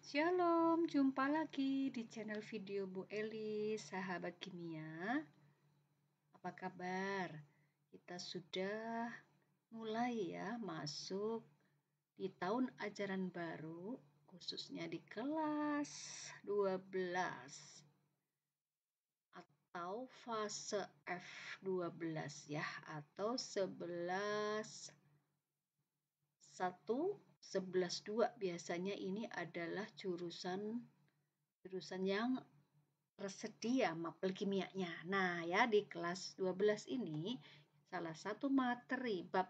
Shalom, jumpa lagi di channel video Bu Eli, sahabat kimia. Apa kabar? Kita sudah mulai ya masuk di tahun ajaran baru, khususnya di kelas 12 atau fase F12 ya, atau 11 1 11 2 biasanya ini adalah jurusan yang tersedia mapel kimianya. Nah, ya di kelas 12 ini salah satu materi bab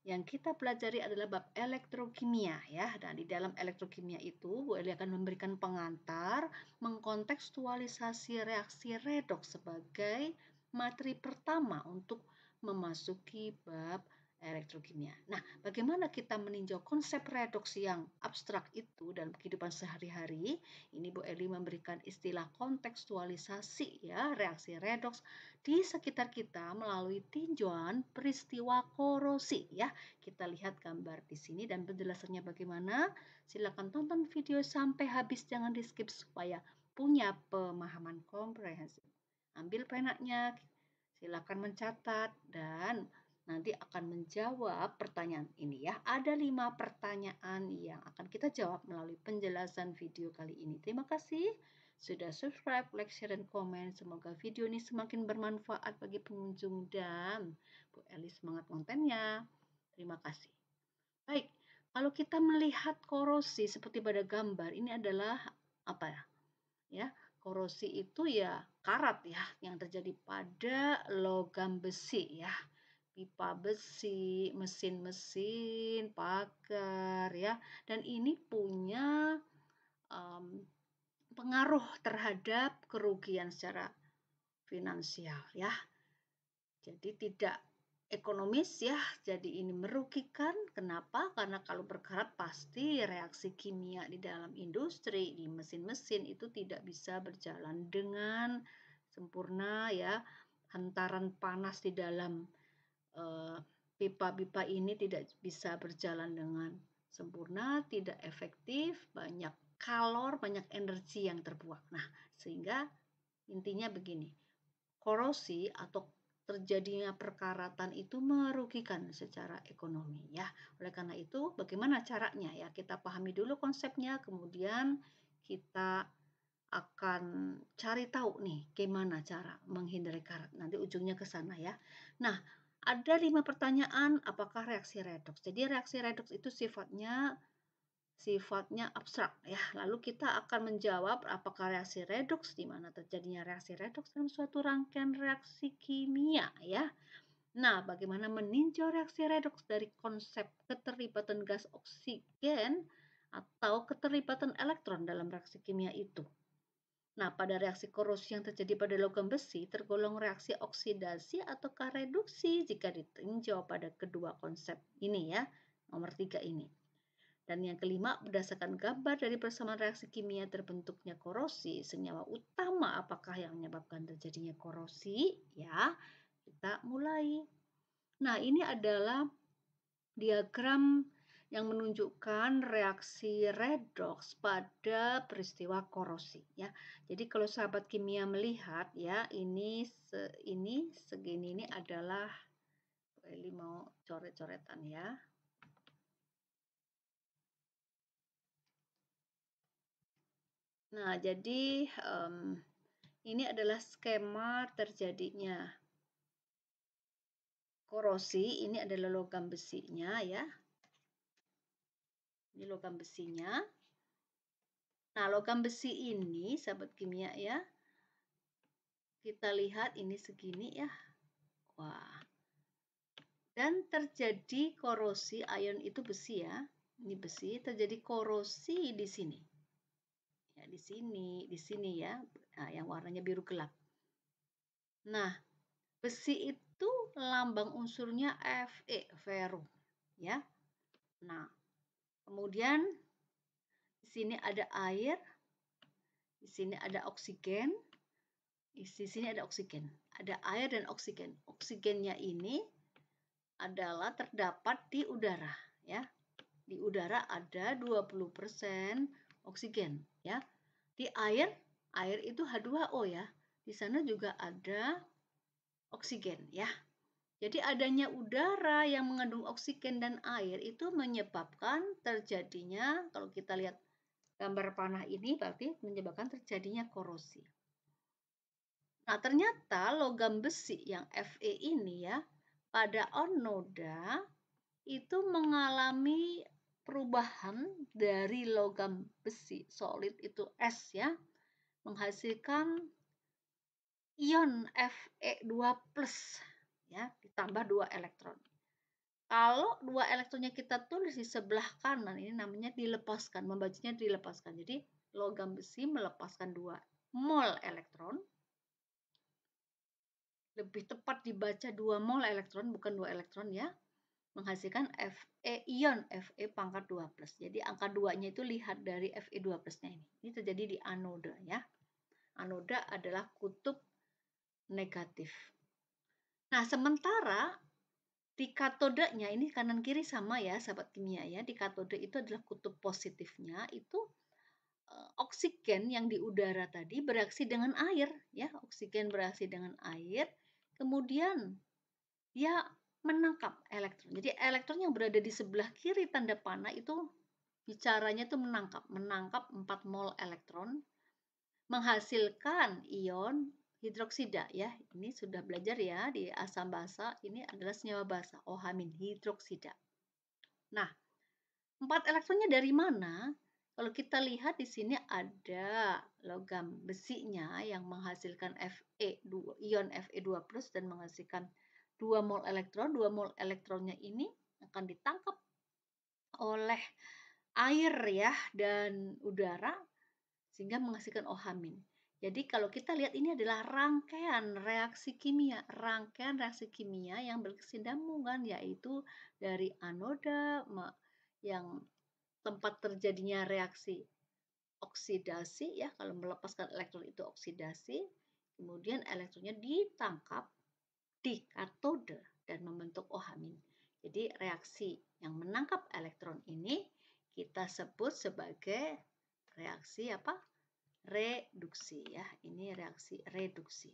yang kita pelajari adalah bab elektrokimia ya. Dan di dalam elektrokimia itu Bu Eli akan memberikan pengantar mengkontekstualisasi reaksi redoks sebagai materi pertama untuk memasuki bab elektrokimia. Nah, bagaimana kita meninjau konsep redoks yang abstrak itu dalam kehidupan sehari-hari? Ini Bu Eli memberikan istilah kontekstualisasi ya, reaksi redoks di sekitar kita melalui tinjauan peristiwa korosi ya. Kita lihat gambar di sini dan penjelasannya bagaimana. Silakan tonton video sampai habis, jangan di-skip supaya punya pemahaman komprehensif. Ambil penanya, silakan mencatat dan nanti akan menjawab pertanyaan ini ya. Ada 5 pertanyaan yang akan kita jawab melalui penjelasan video kali ini. Terima kasih sudah subscribe, like, share, dan komen. Semoga video ini semakin bermanfaat bagi pengunjung dan Bu Eli semangat kontennya. Terima kasih. Baik, kalau kita melihat korosi seperti pada gambar, ini adalah apa ya? Ya, korosi itu ya karat ya yang terjadi pada logam besi ya. Pipa besi, mesin-mesin, pagar ya. Dan ini punya pengaruh terhadap kerugian secara finansial ya. Jadi tidak ekonomis ya, jadi ini merugikan. Kenapa? Karena kalau berkarat pasti reaksi kimia di dalam industri, di mesin-mesin itu tidak bisa berjalan dengan sempurna ya. Hantaran panas di dalam pipa-pipa ini tidak bisa berjalan dengan sempurna, tidak efektif, banyak kalor, banyak energi yang terbuang. Nah, sehingga intinya begini, korosi atau terjadinya perkaratan itu merugikan secara ekonomi ya. Oleh karena itu, bagaimana caranya ya? Kita pahami dulu konsepnya, kemudian kita akan cari tahu nih gimana cara menghindari karat. Nanti ujungnya ke sana ya. Nah, ada 5 pertanyaan, apakah reaksi redoks? Jadi reaksi redoks itu sifatnya abstrak ya. Lalu kita akan menjawab apakah reaksi redoks, di mana terjadinya reaksi redoks dalam suatu rangkaian reaksi kimia ya. Nah, bagaimana meninjau reaksi redoks dari konsep keterlibatan gas oksigen atau keterlibatan elektron dalam reaksi kimia itu. Nah, pada reaksi korosi yang terjadi pada logam besi tergolong reaksi oksidasi ataukah reduksi jika ditinjau pada kedua konsep ini ya, nomor 3 ini. Dan yang kelima, berdasarkan gambar dari persamaan reaksi kimia terbentuknya korosi, senyawa utama apakah yang menyebabkan terjadinya korosi? Ya, kita mulai. Nah, ini adalah diagram yang menunjukkan reaksi redoks pada peristiwa korosi ya. Jadi kalau sahabat kimia melihat ya, ini segini ini adalah Eli mau coret-coretan ya. Nah, jadi ini adalah skema terjadinya korosi. Ini adalah logam besinya ya. Ini logam besinya. Nah, logam besi ini, sahabat kimia ya, kita lihat ini segini ya. Wah. Dan terjadi korosi, ion itu besi ya. Ini besi, terjadi korosi di sini. Ya, di sini ya. Nah, yang warnanya biru gelap. Nah, besi itu lambang unsurnya Fe, ferrum ya. Nah, kemudian di sini ada air, di sini ada oksigen, di sini ada oksigen, ada air dan oksigen. Oksigennya ini adalah terdapat di udara ya. Di udara ada 20% oksigen ya. Di air itu H2O ya. Di sana juga ada oksigen ya. Jadi adanya udara yang mengandung oksigen dan air itu menyebabkan terjadinya, kalau kita lihat gambar panah ini berarti menyebabkan terjadinya korosi. Nah, ternyata logam besi yang Fe ini ya, pada anoda itu mengalami perubahan dari logam besi solid itu S ya, menghasilkan ion Fe2+ ya, ditambah 2 elektron. Kalau 2 elektronnya kita tulis di sebelah kanan, ini namanya dilepaskan, membacanya dilepaskan. Jadi logam besi melepaskan 2 mol elektron. Lebih tepat dibaca 2 mol elektron, bukan 2 elektron ya. Menghasilkan ion Fe pangkat 2+. Jadi angka 2-nya itu lihat dari Fe2+-nya ini. Ini terjadi di anoda ya. Anoda adalah kutub negatif. Nah, sementara di katodenya ini kanan kiri sama ya sahabat kimia ya. Di katode itu adalah kutub positifnya itu oksigen yang di udara tadi bereaksi dengan air ya. Oksigen bereaksi dengan air, kemudian dia menangkap elektron. Jadi elektron yang berada di sebelah kiri tanda panah itu bicaranya itu menangkap 4 mol elektron menghasilkan ion hidroksida ya. Ini sudah belajar ya di asam basa, ini adalah senyawa basa OH- hidroksida. Nah, 4 elektronnya dari mana? Kalau kita lihat di sini ada logam besinya yang menghasilkan ion Fe2+ dan menghasilkan 2 mol elektron. 2 mol elektronnya ini akan ditangkap oleh air ya dan udara sehingga menghasilkan OH-. Jadi kalau kita lihat ini adalah rangkaian reaksi kimia yang berkesinambungan, yaitu dari anoda yang tempat terjadinya reaksi oksidasi ya, kalau melepaskan elektron itu oksidasi, kemudian elektronnya ditangkap di katode dan membentuk OH-. Jadi reaksi yang menangkap elektron ini kita sebut sebagai reaksi apa? Reduksi ya. Ini reaksi reduksi.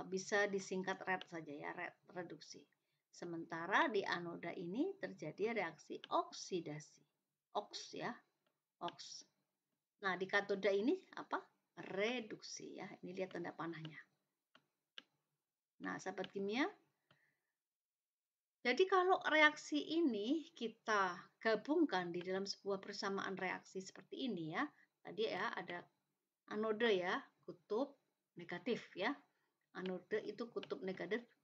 Bisa disingkat red saja ya, reduksi. Sementara di anoda ini terjadi reaksi oksidasi. Oks ya. Oks. Nah, di katoda ini apa? Reduksi ya. Ini lihat tanda panahnya. Nah, sahabat kimia, jadi kalau reaksi ini kita gabungkan di dalam sebuah persamaan reaksi seperti ini ya. Tadi ya ada anode ya, kutub negatif ya. Anode itu kutub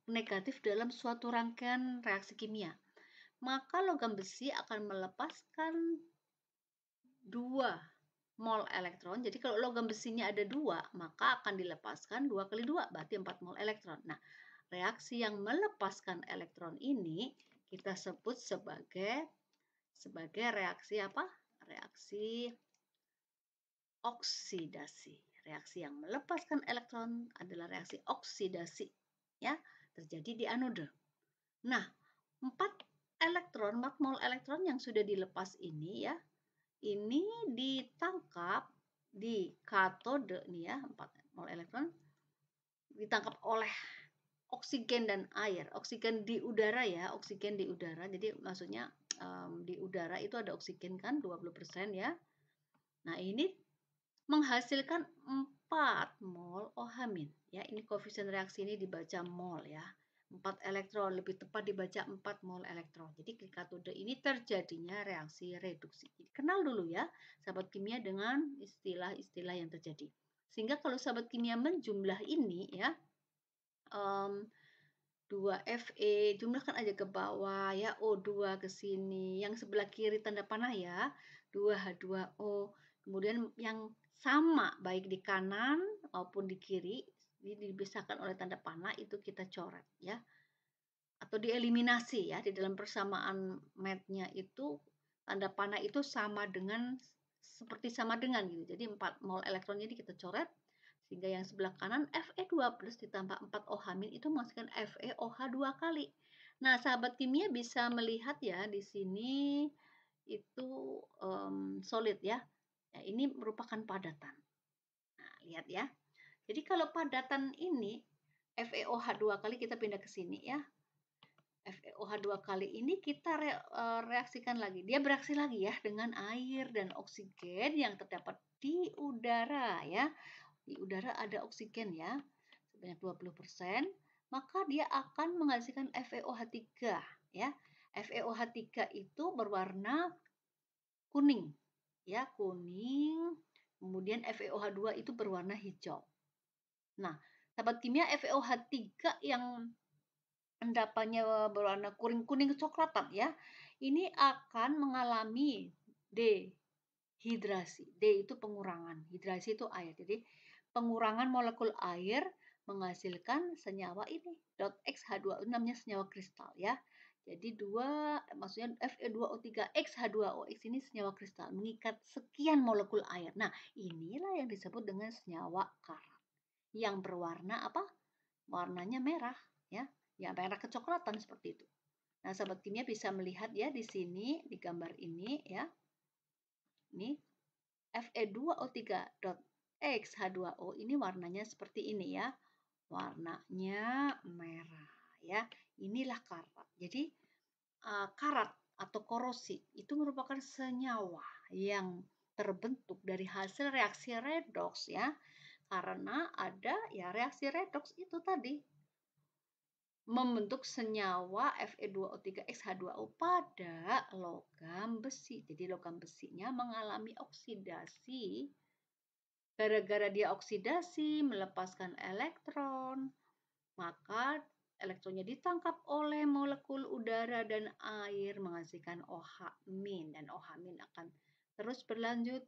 negatif dalam suatu rangkaian reaksi kimia. Maka logam besi akan melepaskan 2 mol elektron. Jadi kalau logam besinya ada 2, maka akan dilepaskan 2 kali 2, berarti 4 mol elektron. Nah, reaksi yang melepaskan elektron ini kita sebut sebagai reaksi apa? Reaksi oksidasi. Reaksi yang melepaskan elektron adalah reaksi oksidasi ya, terjadi di anoda. Nah, 4 mol elektron yang sudah dilepas ini ya, ini ditangkap di katode nih ya, 4 mol elektron ditangkap oleh oksigen dan air. Oksigen di udara ya, oksigen di udara. Jadi maksudnya di udara itu ada oksigen kan 20% ya. Nah, ini menghasilkan 4 mol OH-. Ya, ini koefisien reaksi ini dibaca mol ya. 4 elektron, lebih tepat dibaca 4 mol elektron. Jadi di katode ini terjadinya reaksi reduksi. Kenal dulu ya, sahabat kimia, dengan istilah-istilah yang terjadi. Sehingga kalau sahabat kimia menjumlah ini ya, 2Fe, jumlahkan aja ke bawah ya, O2 ke sini. Yang sebelah kiri tanda panah ya, 2H2O. Kemudian yang sama baik di kanan maupun di kiri, ini dipisahkan oleh tanda panah, itu kita coret ya. Atau dieliminasi ya, di dalam persamaan matnya itu tanda panah itu sama dengan, seperti sama dengan gitu. Jadi 4 mol elektron ini kita coret, sehingga yang sebelah kanan Fe2+ ditambah 4 OH- itu menghasilkan FeOH 2 kali. Nah, sahabat kimia bisa melihat ya di sini itu solid ya. Ya, Ya, ini merupakan padatan. Nah, lihat ya. Jadi kalau padatan ini FeOH2 kali, kita pindah ke sini ya. FeOH2 kali ini kita reaksikan lagi. Dia bereaksi lagi ya dengan air dan oksigen yang terdapat di udara ya. Di udara ada oksigen ya, sebanyak 20%, maka dia akan menghasilkan FeOH3 ya. FeOH3 itu berwarna kuning ya, kuning. Kemudian FeOH2 itu berwarna hijau. Nah, sahabat kimia, FeOH3 yang endapannya berwarna kuning-kuning kecoklatan ya, ini akan mengalami dehidrasi. D itu pengurangan, hidrasi itu air. Jadi pengurangan molekul air menghasilkan senyawa ini, .X-H2O, namanya senyawa kristal ya. Jadi maksudnya Fe2O3X H2OX ini senyawa kristal, mengikat sekian molekul air. Nah, inilah yang disebut dengan senyawa karat. Yang berwarna apa? Warnanya merah ya. Ya, merah kecoklatan seperti itu. Nah, sahabat kimia bisa melihat ya di sini, di gambar ini ya. Ini Fe2O3.X-H2O ini warnanya seperti ini ya. Warnanya merah ya. Inilah karat. Jadi karat atau korosi itu merupakan senyawa yang terbentuk dari hasil reaksi redoks ya. Karena ada ya reaksi redoks itu tadi membentuk senyawa Fe2O3X-H2O pada logam besi. Jadi logam besinya mengalami oksidasi. Gara-gara dia oksidasi melepaskan elektron, maka elektronnya ditangkap oleh molekul udara dan air menghasilkan OH- dan OH- akan terus berlanjut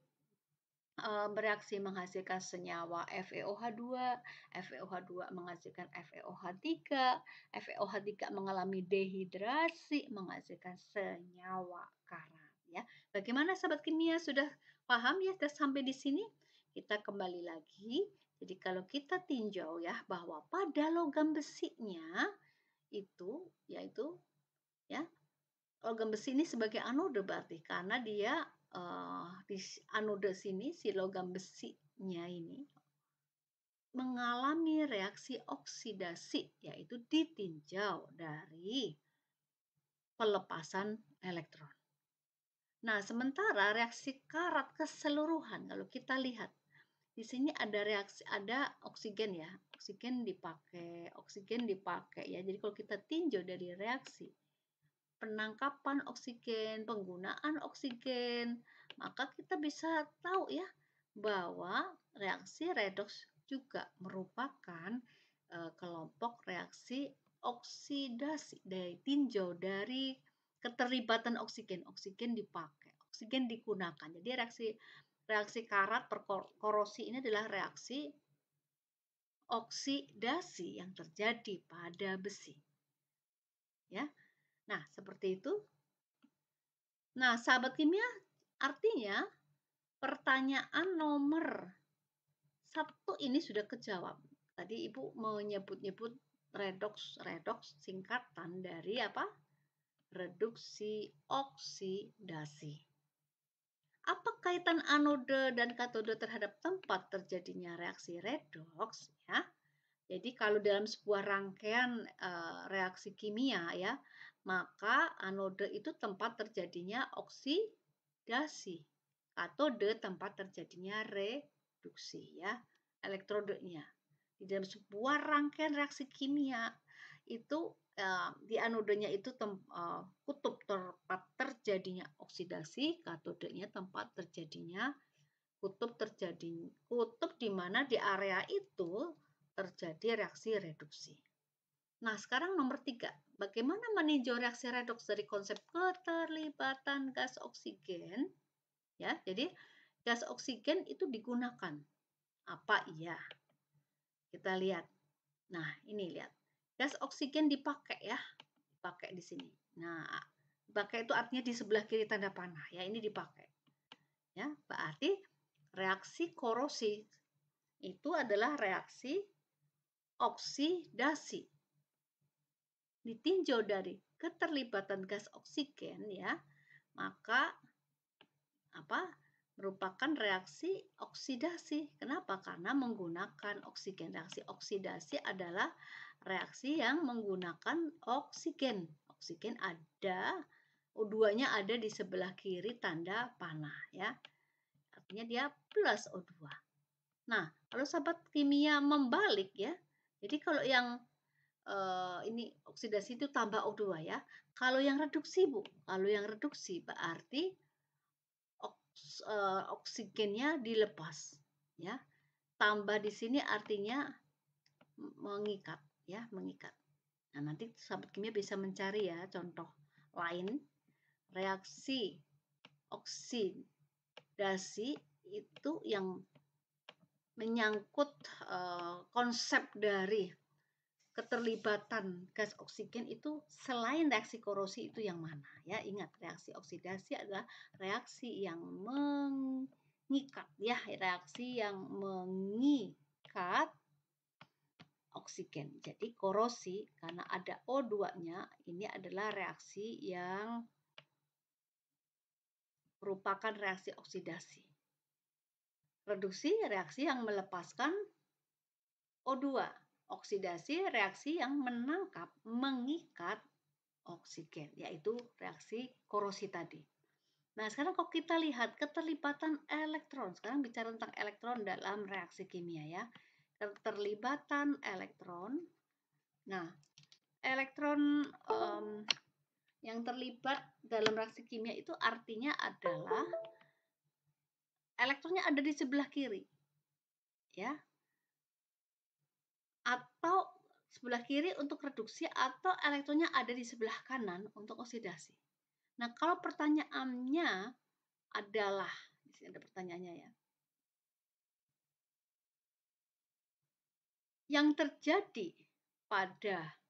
bereaksi menghasilkan senyawa FeOH2, FeOH2 menghasilkan FeOH3, FeOH3 mengalami dehidrasi menghasilkan senyawa karat ya. Bagaimana sahabat kimia, sudah paham ya sampai di sini? Kita kembali lagi. Jadi kalau kita tinjau ya bahwa pada logam besinya itu yaitu ya, logam besi ini sebagai anode berarti karena dia di anode sini si logam besinya ini mengalami reaksi oksidasi, yaitu ditinjau dari pelepasan elektron. Nah, sementara reaksi karat keseluruhan, kalau kita lihat di sini ada oksigen ya, oksigen dipakai ya. Jadi kalau kita tinjau dari reaksi penangkapan oksigen, penggunaan oksigen, maka kita bisa tahu ya bahwa reaksi redoks juga merupakan kelompok reaksi oksidasi. Ditinjau dari keterlibatan oksigen, oksigen dipakai, oksigen digunakan. Jadi reaksi karat korosi ini adalah reaksi oksidasi yang terjadi pada besi. Ya. Nah, seperti itu. Nah, sahabat kimia, artinya pertanyaan nomor 1 ini sudah kejawab. Tadi Ibu menyebut-nyebut redoks singkatan dari apa? Reduksi oksidasi. Apa kaitan anode dan katode terhadap tempat terjadinya reaksi redoks ya? Jadi kalau dalam sebuah rangkaian reaksi kimia ya, maka anode itu tempat terjadinya oksidasi. Katode tempat terjadinya reduksi ya, elektrodenya. Di dalam sebuah rangkaian reaksi kimia itu di anodenya itu kutub tempat terjadinya oksidasi, katodenya tempat terjadinya kutub di mana di area itu terjadi reaksi reduksi. Nah, sekarang nomor 3. Bagaimana meninjau reaksi redoks dari konsep keterlibatan gas oksigen? Ya, jadi gas oksigen itu digunakan. Apa iya? Kita lihat. Nah, ini lihat. Gas oksigen dipakai ya. Dipakai di sini. Nah, dipakai itu artinya di sebelah kiri tanda panah ya, ini dipakai. Ya, berarti reaksi korosi itu adalah reaksi oksidasi. Ditinjau dari keterlibatan gas oksigen ya, maka merupakan reaksi oksidasi. Kenapa? Karena menggunakan oksigen. Reaksi oksidasi adalah reaksi yang menggunakan oksigen. Oksigen ada, O2-nya ada di sebelah kiri tanda panah ya. Artinya dia plus O2. Nah, kalau sahabat kimia membalik ya. Jadi kalau yang ini oksidasi itu tambah O2 ya. Kalau yang reduksi Bu, kalau yang reduksi berarti oksigennya dilepas ya. Tambah di sini artinya mengikat ya, mengikat. Nah, nanti sahabat kimia bisa mencari ya contoh lain reaksi oksidasi itu yang menyangkut konsep dari keterlibatan gas oksigen itu selain reaksi korosi itu yang mana ya. Ingat, reaksi oksidasi adalah reaksi yang mengikat ya, reaksi yang mengikat oksigen. Jadi korosi karena ada O2-nya ini adalah reaksi yang merupakan reaksi oksidasi. Reduksi reaksi yang melepaskan O2. Oksidasi reaksi yang menangkap, mengikat oksigen, yaitu reaksi korosi tadi. Nah, sekarang kalau kita lihat keterlibatan elektron, sekarang bicara tentang elektron dalam reaksi kimia ya. Keterlibatan elektron. Nah, elektron yang terlibat dalam reaksi kimia itu artinya adalah elektronnya ada di sebelah kiri. Ya. Atau sebelah kiri untuk reduksi atau elektronnya ada di sebelah kanan untuk oksidasi. Nah, kalau pertanyaannya adalah, di sini ada pertanyaannya ya. Yang terjadi pada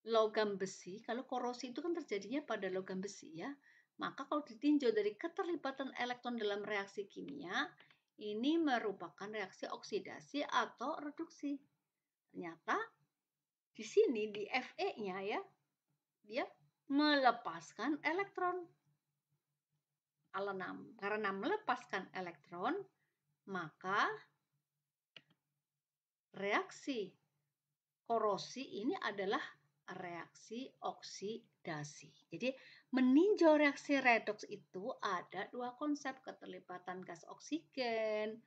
logam besi, kalau korosi itu kan terjadinya pada logam besi ya, maka kalau ditinjau dari keterlibatan elektron dalam reaksi kimia, ini merupakan reaksi oksidasi atau reduksi. Ternyata di sini di Fe-nya ya, dia melepaskan elektron. Karena melepaskan elektron, maka reaksi korosi ini adalah reaksi oksidasi. Jadi meninjau reaksi redoks itu ada dua konsep, keterlibatan gas oksigen,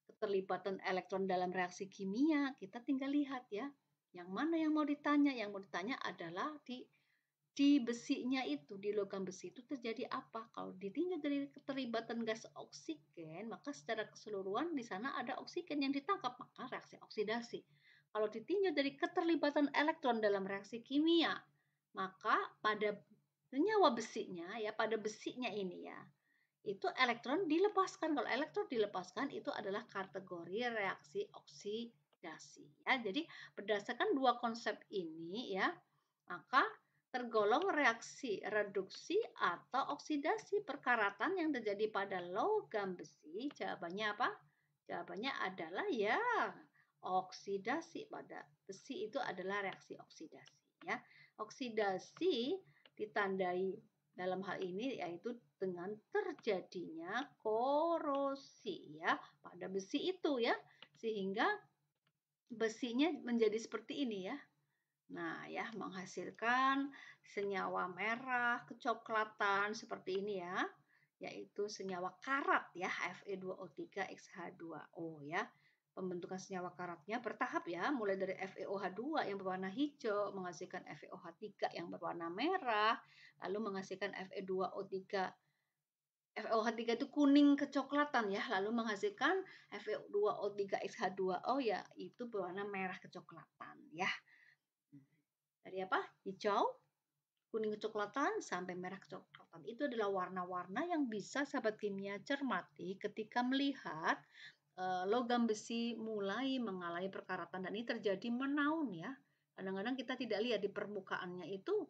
keterlibatan elektron dalam reaksi kimia. Kita tinggal lihat ya, yang mana yang mau ditanya. Yang mau ditanya adalah di besinya itu, di logam besi itu terjadi apa? Kalau ditinjau dari keterlibatan gas oksigen, maka secara keseluruhan di sana ada oksigen yang ditangkap, maka reaksi oksidasi. Kalau ditinjau dari keterlibatan elektron dalam reaksi kimia, maka pada senyawa besinya ya, pada besinya ini ya, itu elektron dilepaskan. Kalau elektron dilepaskan itu adalah kategori reaksi oksidasi ya. Jadi berdasarkan dua konsep ini ya, maka tergolong reaksi reduksi atau oksidasi perkaratan yang terjadi pada logam besi. Jawabannya apa? Jawabannya adalah ya oksidasi. Pada besi itu adalah reaksi oksidasi ya. Oksidasi ditandai dalam hal ini yaitu dengan terjadinya korosi ya pada besi itu ya, sehingga besinya menjadi seperti ini ya. Nah, ya menghasilkan senyawa merah kecoklatan seperti ini ya, yaitu senyawa karat ya, Fe2O3XH2O ya. Pembentukan senyawa karatnya bertahap ya, mulai dari FeOH2 yang berwarna hijau menghasilkan FeOH3 yang berwarna merah, lalu menghasilkan Fe2O3 FeOH3 itu kuning kecoklatan ya, lalu menghasilkan Fe2O3XH2O ya, itu berwarna merah kecoklatan ya. Dari apa? Hijau, kuning kecoklatan, sampai merah kecoklatan. Itu adalah warna-warna yang bisa sahabat kimia cermati ketika melihat logam besi mulai mengalami perkaratan. Dan ini terjadi menaun ya. Kadang-kadang kita tidak lihat di permukaannya itu,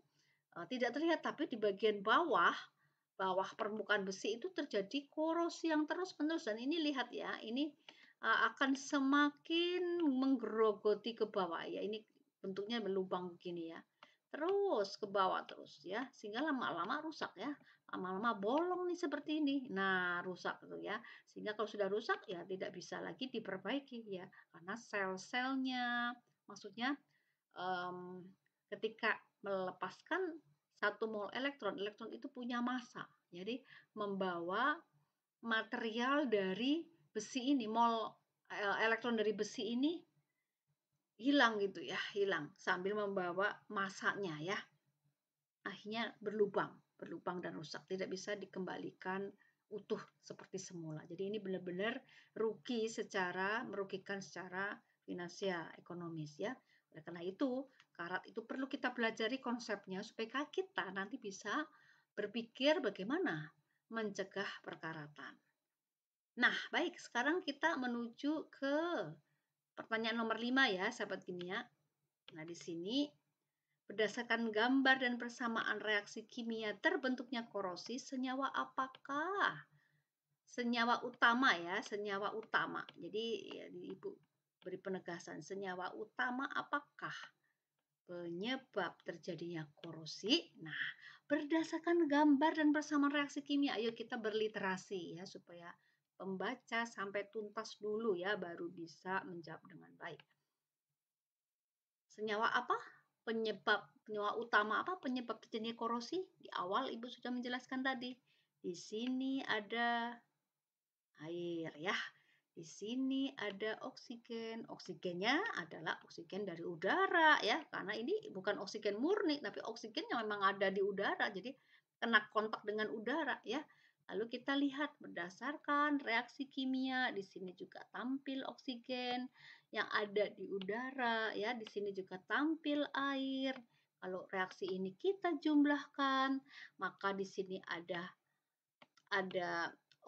tidak terlihat, tapi di bagian bawah permukaan besi itu terjadi korosi yang terus-menerus. Dan ini lihat ya, ini akan semakin menggerogoti ke bawah ya. Ini bentuknya berlubang begini ya. terus ke bawah terus ya, sehingga lama-lama rusak ya. Lama-lama bolong nih seperti ini. Nah, rusak tuh ya. Sehingga kalau sudah rusak ya tidak bisa lagi diperbaiki ya, karena sel-selnya maksudnya ketika melepaskan satu mol elektron, elektron itu punya massa. Jadi membawa material dari besi ini, mol elektron dari besi ini hilang gitu ya, hilang sambil membawa massanya ya. Akhirnya berlubang dan rusak, tidak bisa dikembalikan utuh seperti semula. Jadi ini benar-benar merugikan secara finansial, ekonomis ya. Oleh karena itu, karat itu perlu kita pelajari konsepnya supaya kita nanti bisa berpikir bagaimana mencegah perkaratan. Nah, baik, sekarang kita menuju ke pertanyaan nomor 5 ya, sahabat kimia. Nah, di sini berdasarkan gambar dan persamaan reaksi kimia terbentuknya korosi, senyawa apakah? Senyawa utama ya, senyawa utama. Jadi ya, Ibu beri penegasan, senyawa utama apakah penyebab terjadinya korosi? Nah, berdasarkan gambar dan persamaan reaksi kimia, ayo kita berliterasi ya supaya pembaca sampai tuntas dulu ya baru bisa menjawab dengan baik. Senyawa apa? Senyawa utama apa penyebab terjadinya korosi? Di awal Ibu sudah menjelaskan tadi. Di sini ada air ya. Di sini ada oksigen. Oksigennya adalah oksigen dari udara ya, karena ini bukan oksigen murni, tapi oksigen yang memang ada di udara. Jadi kena kontak dengan udara ya. Lalu kita lihat berdasarkan reaksi kimia, di sini juga tampil oksigen yang ada di udara ya, di sini juga tampil air. Kalau reaksi ini kita jumlahkan, maka di sini ada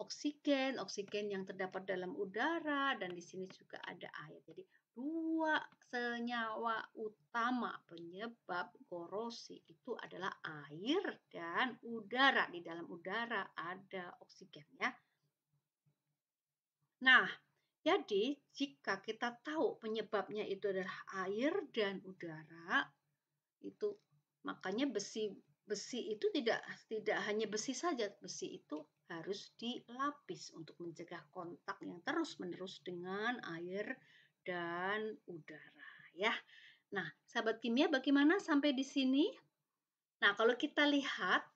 oksigen yang terdapat dalam udara dan di sini juga ada air. Jadi dua senyawa utama penyebab korosi itu adalah air dan udara. Di dalam udara ada oksigen ya. Nah, jadi jika kita tahu penyebabnya itu adalah air dan udara, itu makanya besi itu tidak hanya besi saja, besi itu harus dilapis untuk mencegah kontak yang terus-menerus dengan air dan udara ya. Nah, sahabat kimia bagaimana sampai di sini? Nah, kalau kita lihat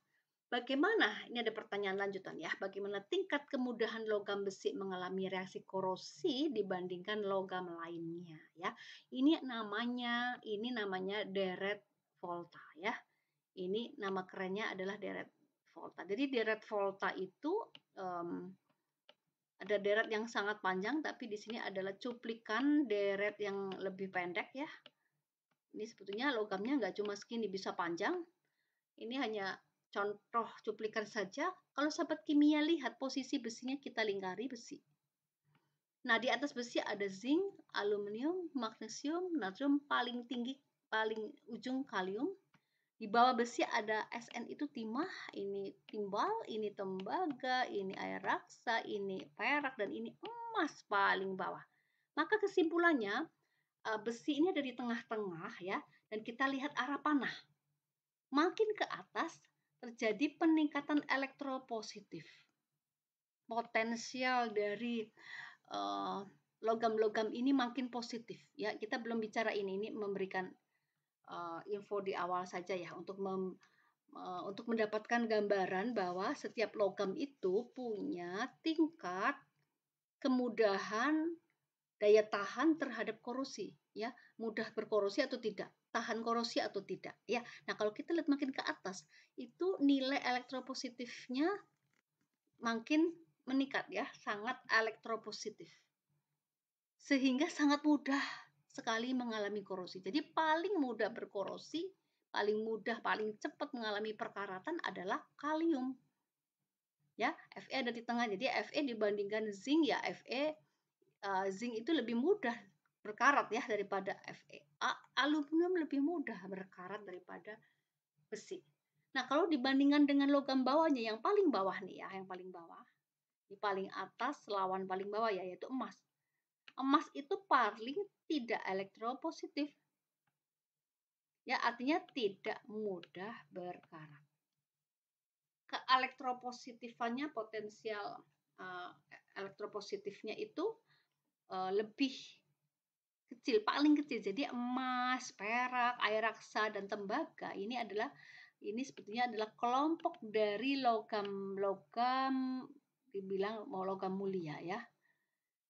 bagaimana, ini ada pertanyaan lanjutan ya, bagaimana tingkat kemudahan logam besi mengalami reaksi korosi dibandingkan logam lainnya ya. Ini namanya deret volta ya. Ini nama kerennya adalah deret volta. Jadi deret volta itu ada deret yang sangat panjang, tapi di sini adalah cuplikan deret yang lebih pendek ya. Ini sebetulnya logamnya nggak cuma segini, bisa panjang. Ini hanya contoh cuplikan saja. Kalau sahabat kimia lihat posisi besinya, kita lingkari besi. Nah, di atas besi ada zinc, aluminium, magnesium, natrium, paling tinggi, paling ujung kalium. Di bawah besi ada Sn itu timah, ini timbal, ini tembaga, ini air raksa, ini perak, dan ini emas paling bawah. Maka kesimpulannya, besi ini ada di tengah-tengah ya, dan kita lihat arah panah. Makin ke atas terjadi peningkatan elektropositif. Potensial dari logam-logam ini makin positif ya. Kita belum bicara ini memberikan info di awal saja ya untuk mendapatkan gambaran bahwa setiap logam itu punya tingkat kemudahan daya tahan terhadap korosi ya, mudah berkorosi atau tidak, tahan korosi atau tidak ya. Nah, kalau kita lihat makin ke atas itu nilai elektropositifnya makin meningkat ya, sangat elektropositif sehingga sangat mudah sekali mengalami korosi. Jadi paling mudah berkorosi, paling mudah, paling cepat mengalami perkaratan adalah kalium. Ya, Fe ada di tengah. Jadi Fe dibandingkan zinc ya, zinc itu lebih mudah berkarat ya daripada Fe. Aluminium lebih mudah berkarat daripada besi. Nah, kalau dibandingkan dengan logam bawahnya yang paling bawah nih ya, yang paling bawah. Di paling atas lawan paling bawah ya, yaitu emas. Emas itu paling tidak elektropositif. Ya, artinya tidak mudah berkarat. Keelektropositifannya potensial elektropositifnya itu lebih kecil, paling kecil. Jadi emas, perak, air raksa, dan tembaga ini sebetulnya adalah kelompok dari logam dibilang mau logam mulia ya,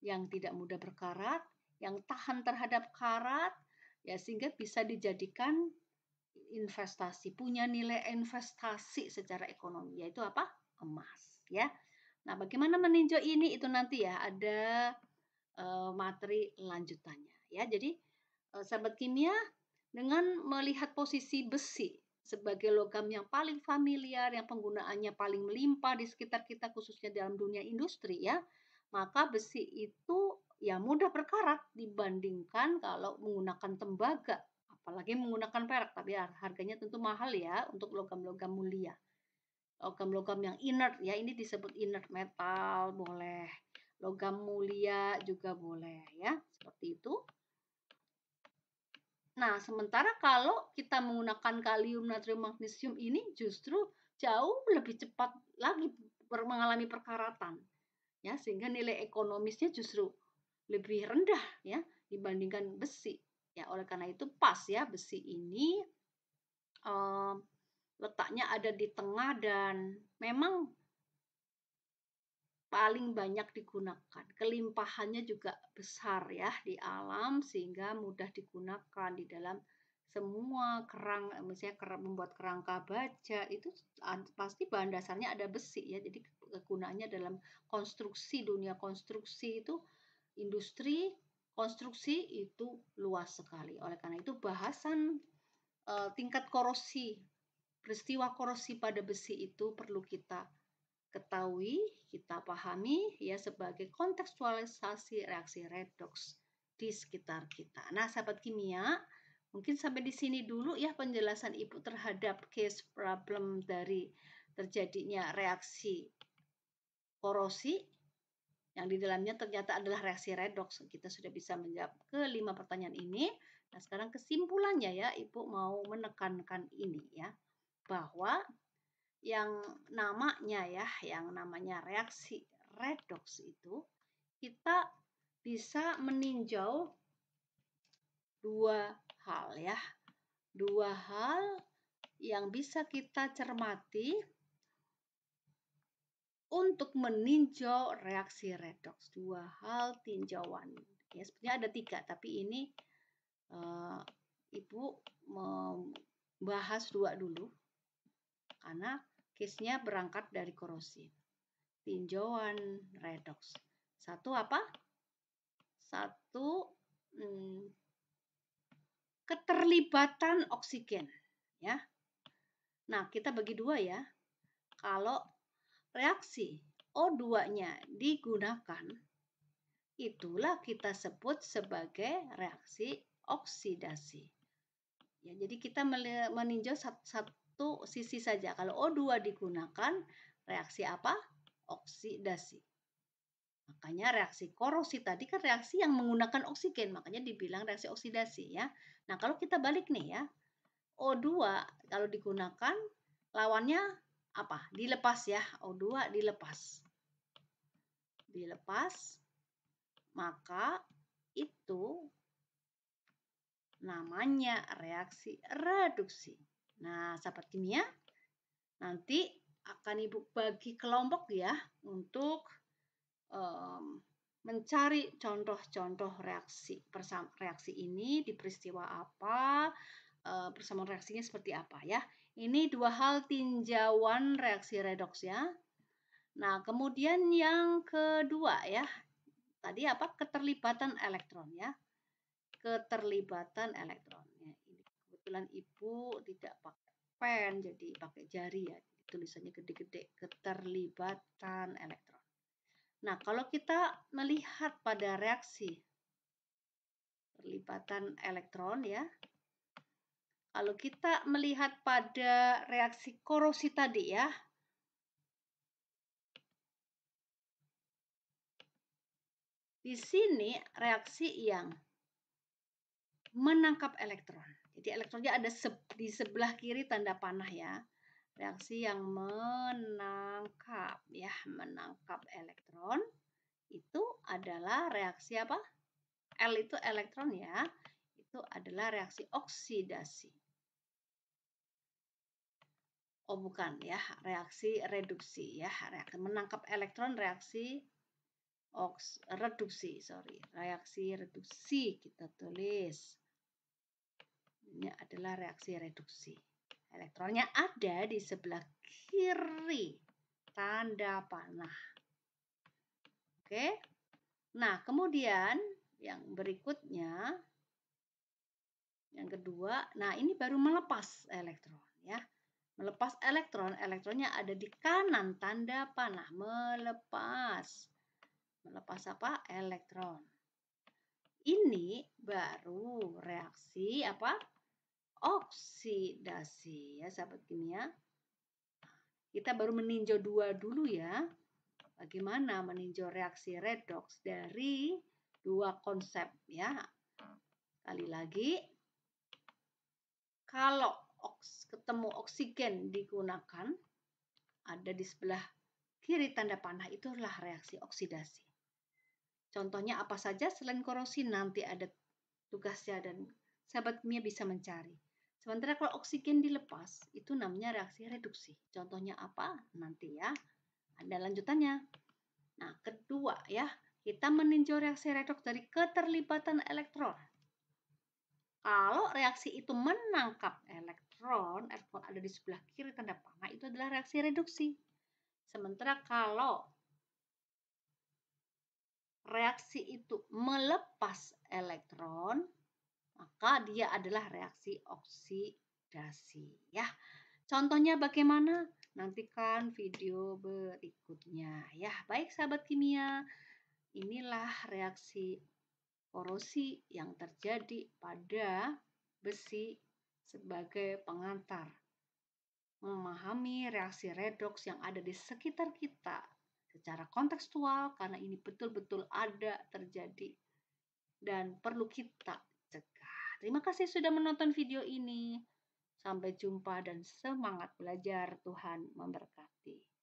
yang tidak mudah berkarat, yang tahan terhadap karat, ya sehingga bisa dijadikan investasi, punya nilai investasi secara ekonomi, yaitu apa? Emas, ya. Nah, bagaimana meninjau ini itu nanti ya ada materi lanjutannya, ya. Jadi sahabat kimia dengan melihat posisi besi sebagai logam yang paling familiar, yang penggunaannya paling melimpah di sekitar kita khususnya dalam dunia industri ya, maka besi itu ya mudah berkarat dibandingkan kalau menggunakan tembaga, apalagi menggunakan perak, tapi harganya tentu mahal ya untuk logam-logam mulia. Logam-logam yang inert ya, ini disebut inert metal boleh, logam mulia juga boleh ya, seperti itu. Nah, sementara kalau kita menggunakan kalium, natrium, magnesium ini justru jauh lebih cepat lagi mengalami perkaratan. Ya, sehingga nilai ekonomisnya justru lebih rendah ya dibandingkan besi. Ya, oleh karena itu pas ya besi ini letaknya ada di tengah dan memang paling banyak digunakan. Kelimpahannya juga besar ya di alam sehingga mudah digunakan di dalam semua kerang, misalnya membuat kerangka baja itu pasti bahan dasarnya ada besi ya. Jadi kegunaannya dalam konstruksi, dunia konstruksi itu, industri konstruksi itu luas sekali. Oleh karena itu bahasan tingkat korosi, peristiwa korosi pada besi itu perlu kita ketahui, kita pahami ya sebagai kontekstualisasi reaksi redoks di sekitar kita. Nah, sahabat kimia, mungkin sampai di sini dulu ya penjelasan Ibu terhadap case problem dari terjadinya reaksi korosi yang di dalamnya ternyata adalah reaksi redoks. Kita sudah bisa menjawab ke-5 pertanyaan ini. Nah, sekarang kesimpulannya ya, Ibu mau menekankan ini ya, bahwa yang namanya reaksi redoks itu kita bisa meninjau dua hal ya. Dua hal yang bisa kita cermati untuk meninjau reaksi redoks. Dua hal tinjauan. Ya, sebenarnya ada 3, tapi ini Ibu membahas 2 dulu karena case-nya berangkat dari korosi. Tinjauan redoks. Satu apa? Satu keterlibatan oksigen ya. Nah, kita bagi 2 ya. Kalau reaksi O2-nya digunakan, itulah kita sebut sebagai reaksi oksidasi. Ya, jadi kita meninjau satu sisi saja. Kalau O2 digunakan, reaksi apa? Oksidasi. Makanya reaksi korosi tadi kan reaksi yang menggunakan oksigen, makanya dibilang reaksi oksidasi ya. Nah, kalau kita balik nih ya, O2 kalau digunakan lawannya apa? Dilepas ya, O2 dilepas. Dilepas, maka itu namanya reaksi reduksi. Nah, sahabat kimia, nanti akan Ibu bagi kelompok ya untuk mencari contoh-contoh reaksi. Reaksi ini di peristiwa apa, persamaan reaksinya seperti apa ya. Ini 2 hal tinjauan reaksi redoks ya. Nah, kemudian yang kedua ya, tadi apa? Keterlibatan elektron ya. Keterlibatan elektron. Ya, ini kebetulan Ibu tidak pakai pen, jadi pakai jari ya. Tulisannya gede-gede. Keterlibatan elektron. Nah, kalau kita melihat pada reaksi perlibatan elektron ya, kalau kita melihat pada reaksi korosi tadi ya, di sini reaksi yang menangkap elektron. Jadi elektronnya ada di sebelah kiri tanda panah ya. Reaksi yang menangkap elektron itu adalah reaksi apa? L itu elektron ya. Itu adalah reaksi oksidasi. Oh bukan ya, reaksi reduksi ya. Menangkap elektron reaksi reduksi, reaksi reduksi kita tulis. Ini adalah reaksi reduksi. Elektronnya ada di sebelah kiri tanda panah. Oke. Nah, kemudian yang berikutnya yang kedua, nah ini baru melepas elektron ya. Melepas elektron, elektronnya ada di kanan tanda panah. Melepas. Melepas apa? Elektron. Ini baru reaksi apa? Oksidasi ya sahabat kimia. Kita baru meninjau dua dulu ya. Bagaimana meninjau reaksi redoks dari dua konsep ya. Sekali lagi, kalau ketemu oksigen digunakan, ada di sebelah kiri tanda panah, itulah reaksi oksidasi. Contohnya apa saja selain korosi, nanti ada tugasnya dan sahabat kimia bisa mencari. Sementara kalau oksigen dilepas, itu namanya reaksi reduksi. Contohnya apa? Nanti ya, ada lanjutannya. Nah, kedua ya, kita meninjau reaksi redoks dari keterlibatan elektron. Kalau reaksi itu menangkap elektron ada di sebelah kiri tanda panah, itu adalah reaksi reduksi. Sementara kalau reaksi itu melepas elektron, maka dia adalah reaksi oksidasi. Ya, contohnya bagaimana? Nantikan video berikutnya. Ya, baik sahabat kimia, inilah reaksi korosi yang terjadi pada besi sebagai pengantar. Memahami reaksi redoks yang ada di sekitar kita secara kontekstual karena ini betul-betul ada terjadi dan perlu kita cegah. Terima kasih sudah menonton video ini. Sampai jumpa dan semangat belajar. Tuhan memberkati.